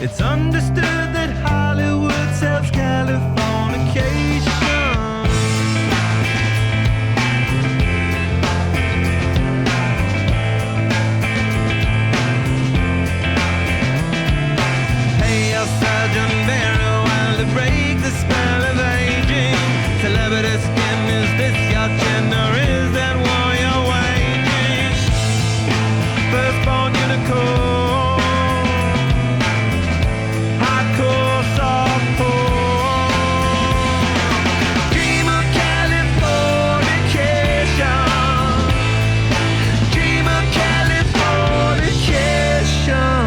It's understood that Hollywood sells Californication. Hey, your surgeon very well to break the spell of aging. Celebrity skin, is this your chin or is that war you're waging? Firstborn unicorn, hardcore softcore. Dream of Californication. Dream of Californication.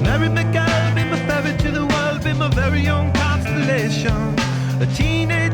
Mary McGill, be my ferry to the world, be my very own constellation. A teenage